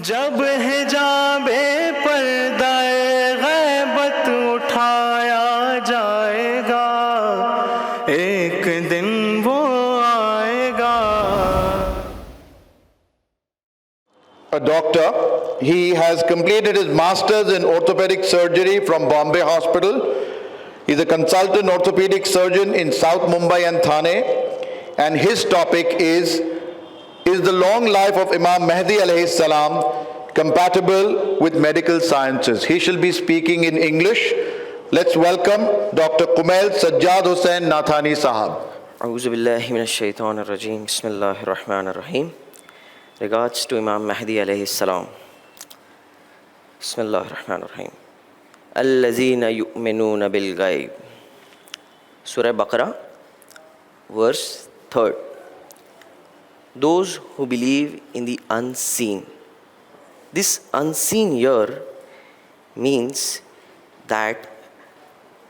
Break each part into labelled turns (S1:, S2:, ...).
S1: जब हिजाबे पर्दाए गैबत उठाया जाएगा एक दिन वो आएगा.
S2: A doctor. He has completed his master's in orthopedic surgery from Bombay Hospital. He's a consultant orthopedic surgeon in South Mumbai and Thane. And his topic is the long life of Imam Mahdi alayhi salam compatible with medical sciences? He shall be speaking in English. Let's welcome Dr. Kumayl Sajjadhussein NathaniSahab.
S3: A'udhu billahi minash shaitanir rajim. Bismillahir rahmanir rahim. Regards to Imam Mahdi alayhi salam. Bismillahir rahmanir rahim. Allazina yu'minuna bil ghaib. Surah Baqarah, verse 3rd. Those who believe in the unseen. This unseen here means that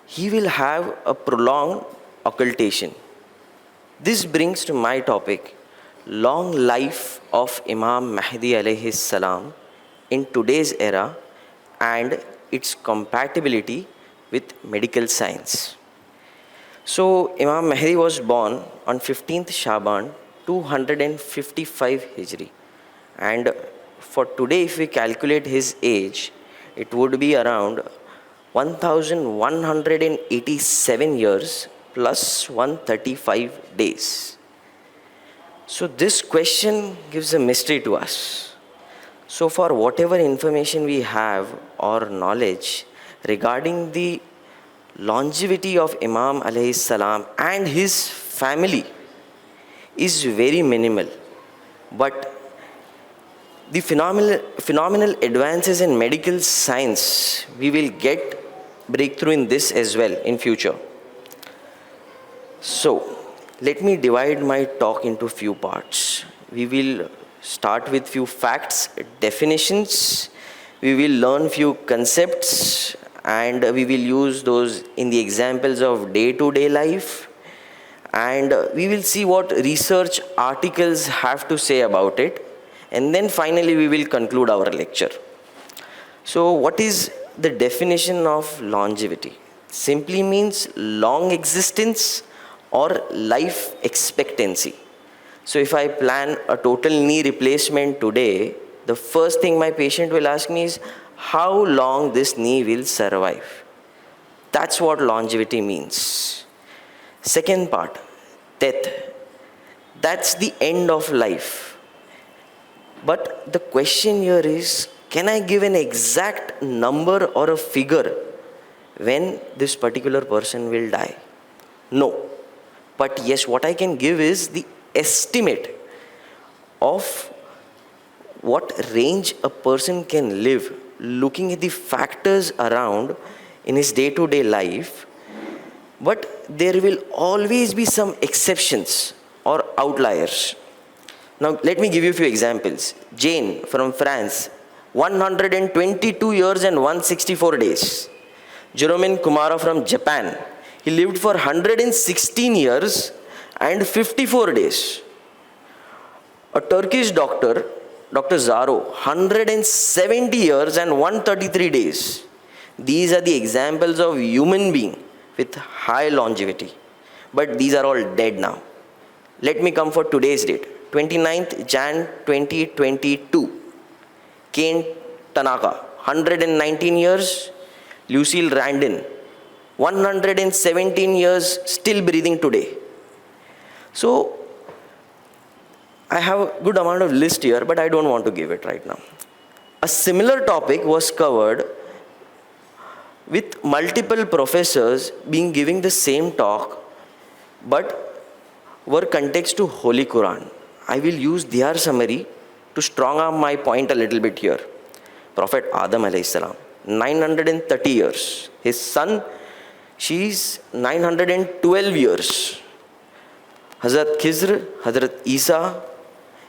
S3: he will have a prolonged occultation. This brings to my topic, long life of Imam Mahdi alayhi salam in today's era and its compatibility with medical science. So Imam Mahdi was born on 15th Shaban 255 Hijri, and for today if we calculate his age, it would be around 1187 years plus 135 days. So this question gives a mystery to us. So for whatever information we have or knowledge regarding the longevity of Imam alayhi salam and his family is very minimal. But the phenomenal advances in medical science, we will get breakthrough in this as well in future. So let me divide my talk into few parts. We will start with few facts, definitions. We will learn few concepts and we will use those in the examples of day-to-day life. And we will see what research articles have to say about it. And then finally we will conclude our lecture. So what is the definition of longevity? Simply means long existence or life expectancy. So if I plan a total knee replacement today, the first thing my patient will ask me is how long this knee will survive. That's what longevity means. Second part, death. That's the end of life. But the question here is, can I give an exact number or a figure when this particular person will die? No. But yes, what I can give is the estimate of what range a person can live, looking at the factors around in his day-to-day life. But there will always be some exceptions or outliers. Now let me give you a few examples. Jane from France, 122 years and 164 days. Jerome Kumara from Japan, he lived for 116 years and 54 days. A Turkish doctor, Dr. Zaro, 170 years and 133 days. These are the examples of human being with high longevity. But these are all dead now. Let me come for today's date, 29th Jan 2022. Kane Tanaka, 119 years. Lucille Randin, 117 years, still breathing today. So I have a good amount of list here, but I don't want to give it right now. A similar topic was covered with multiple professors being giving the same talk, but were context to Holy Quran. I will use their summary to strong arm my point a little bit here. Prophet Adam alayhi salam, 930 years. His son, she's 912 years. Hazrat Khizr, Hazrat Isa.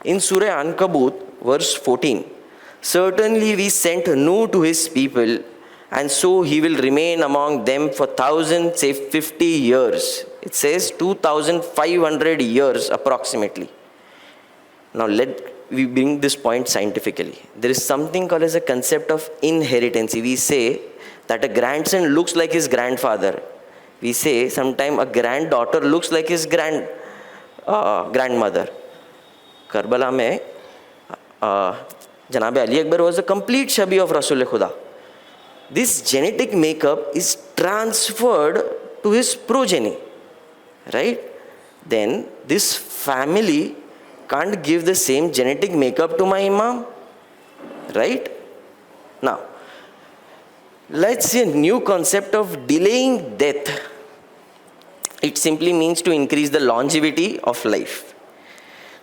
S3: In Surah Ankabut, verse 14, certainly we sent Nuh to his people, and so he will remain among them for 1,000, say 50 years. It says 2,500 years approximately. Now we we bring this point scientifically. There is something called as a concept of inheritance. We say that a grandson looks like his grandfather. We say sometimes a granddaughter looks like his grandmother. Karbala mein, Janab Ali Akbar was a complete shabi of Rasul-e-Khuda. This genetic makeup is transferred to his progeny, right? Then this family can't give the same genetic makeup to my imam, right? Now, let's see a new concept of delaying death. It simply means to increase the longevity of life.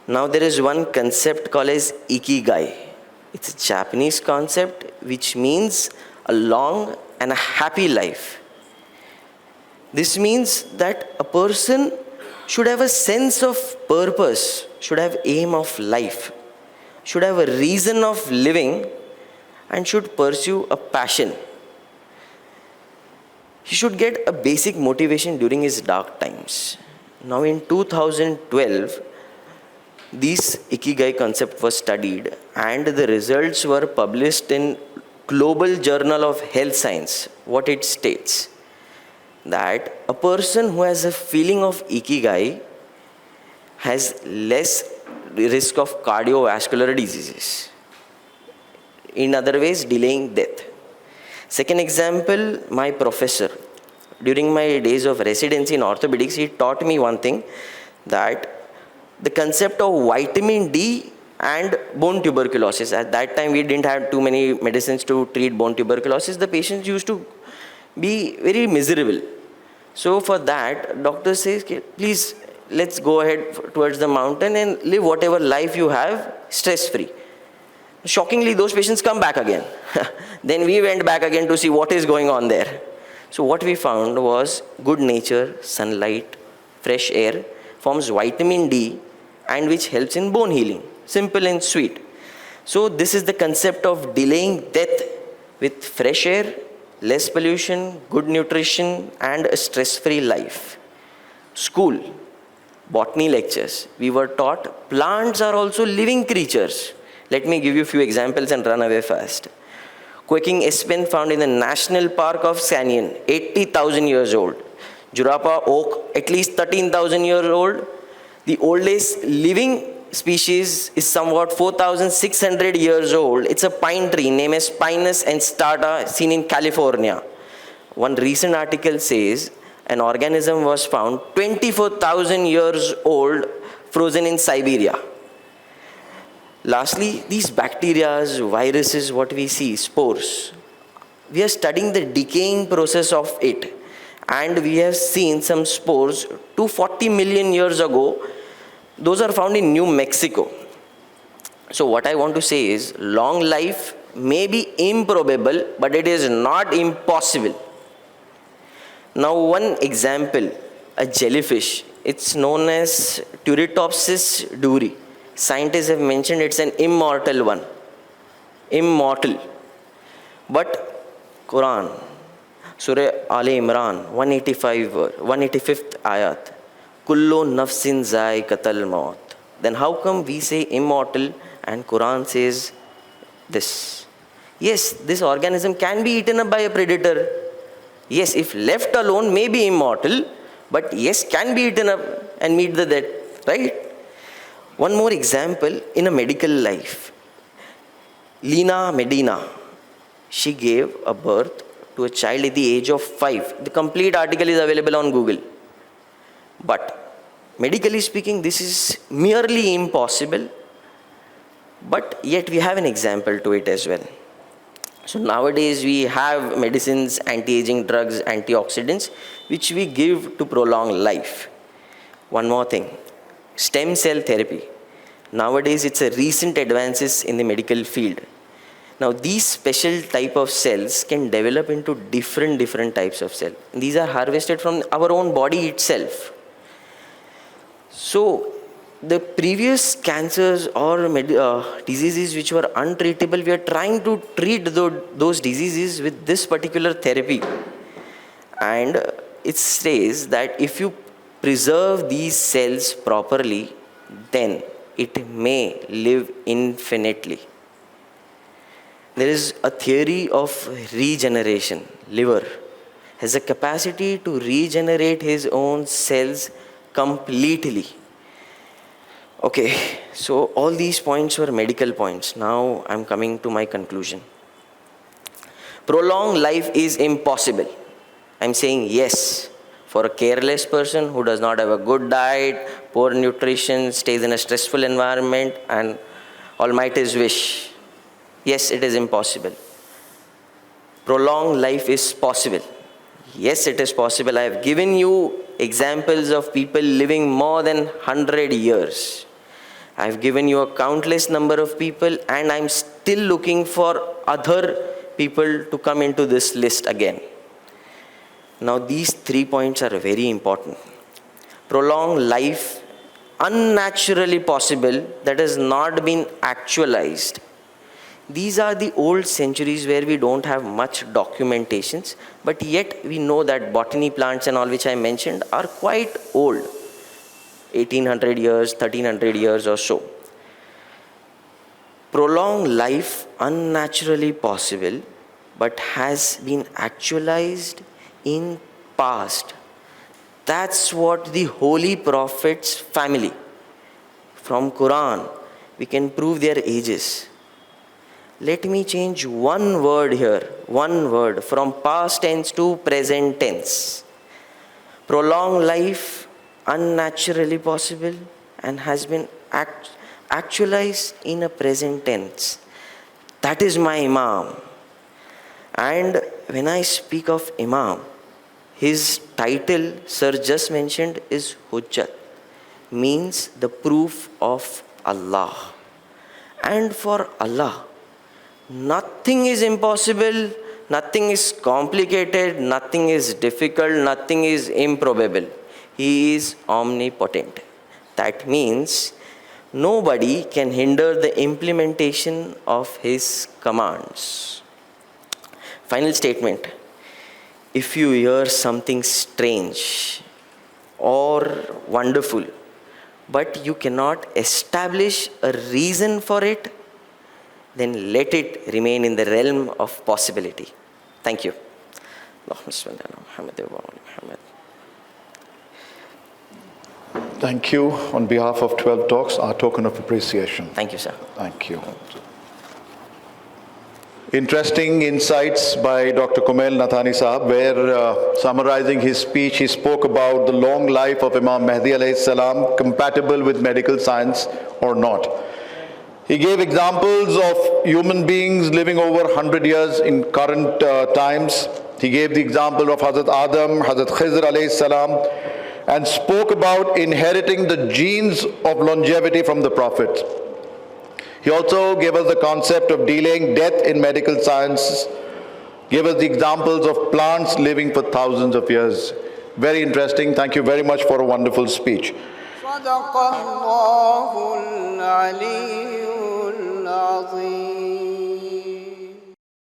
S3: Now there is one concept called as ikigai. It's a Japanese concept which means a long and a happy life. This means that a person should have a sense of purpose, should have aim of life, should have a reason of living, and should pursue a passion. He should get a basic motivation during his dark times. Now in 2012, this Ikigai concept was studied and the results were published in Global Journal of Health Science. What it states, that a person who has a feeling of Ikigai has less risk of cardiovascular diseases. In other ways, delaying death. Second example, my professor. During my days of residency in orthopedics, he taught me one thing, that the concept of vitamin D and bone tuberculosis. At that time, we didn't have too many medicines to treat bone tuberculosis. The patients used to be very miserable. So for that, doctor says, please, let's go ahead towards the mountain and live whatever life you have stress-free. Shockingly, those patients come back again. Then we went back again to see what is going on there. So what we found was good nature, sunlight, fresh air forms vitamin D and which helps in bone healing. Simple and sweet. So this is the concept of delaying death with fresh air, less pollution, good nutrition, and a stress-free life. School, botany lectures, we were taught plants are also living creatures. Let me give you a few examples and run away fast. Quaking aspen found in the National Park of Canyon, 80,000 years old. Jurapa oak, at least 13,000 years old. The oldest living species is somewhat 4,600 years old. It's a pine tree named as Pinus enstata, seen in California. One recent article says an organism was found 24,000 years old, frozen in Siberia. Lastly, these bacteria, viruses, what we see, spores. We are studying the decaying process of it. And we have seen some spores 240 million years ago. Those are found in New Mexico. So what I want to say is, long life may be improbable, but it is not impossible. Now one example, a jellyfish. It's known as Turritopsis duri. Scientists have mentioned it's an immortal one. Immortal. But Quran, Surah Ali Imran, 185th ayat. Kullu nafsin za'iqatul maut. Then how come we say immortal and Quran says this? Yes, this organism can be eaten up by a predator. Yes, if left alone may be immortal, but yes, can be eaten up and meet the death, right? One more example in a medical life. Lina Medina, she gave a birth to a child at the age of 5. The complete article is available on Google. But medically speaking, this is merely impossible, but yet we have an example to it as well. So nowadays we have medicines, anti-aging drugs, antioxidants, which we give to prolong life. One more thing, stem cell therapy. Nowadays it's a recent advances in the medical field. Now these special type of cells can develop into different types of cells. These are harvested from our own body itself. So the previous cancers or diseases which were untreatable, we are trying to treat those diseases with this particular therapy. And it says that if you preserve these cells properly, then it may live infinitely. There is a theory of regeneration. Liver has a capacity to regenerate his own cells completely. Okay, so all these points were medical points. Now I'm coming to my conclusion. Prolonged life is impossible. I'm saying yes. For a careless person who does not have a good diet, poor nutrition, stays in a stressful environment, and Almighty's wish. Yes, it is impossible. Prolonged life is possible. Yes, it is possible. I have given you examples of people living more than 100 years. I have given you a countless number of people, and I'm still looking for other people to come into this list again. Now, these 3 points are very important. Prolonged life, unnaturally possible, that has not been actualized. These are the old centuries where we don't have much documentations, but yet we know that botany plants and all which I mentioned are quite old, 1800 years, 1300 years or so. Prolonged life, unnaturally possible, but has been actualized in past. That's what the Holy Prophet's family, from Quran, we can prove their ages. Let me change one word here, one word, from past tense to present tense. Prolonged life, unnaturally possible, and has been actualized in a present tense. That is my Imam. And when I speak of Imam, his title, sir just mentioned, is Hujjat, means the proof of Allah. And for Allah, nothing is impossible, nothing is complicated, nothing is difficult, nothing is improbable. He is omnipotent. That means nobody can hinder the implementation of his commands. Final statement. If you hear something strange or wonderful, but you cannot establish a reason for it, then let it remain in the realm of possibility. Thank you.
S2: Thank you. On behalf of 12 Talks, our token of appreciation.
S3: Thank you, sir.
S2: Thank you. Interesting insights by Dr. Kumayl NathaniSahab, where summarizing his speech, he spoke about the long life of Imam Mahdi alayhi salam, compatible with medical science or not. He gave examples of human beings living over 100 years in current times. He gave the example of Hazrat Adam, Hazrat Khizr alayhi salam, and spoke about inheriting the genes of longevity from the Prophet. He also gave us the concept of delaying death in medical science, gave us the examples of plants living for thousands of years. Very interesting. Thank you very much for a wonderful speech.
S4: صدق الله العلي العظيم.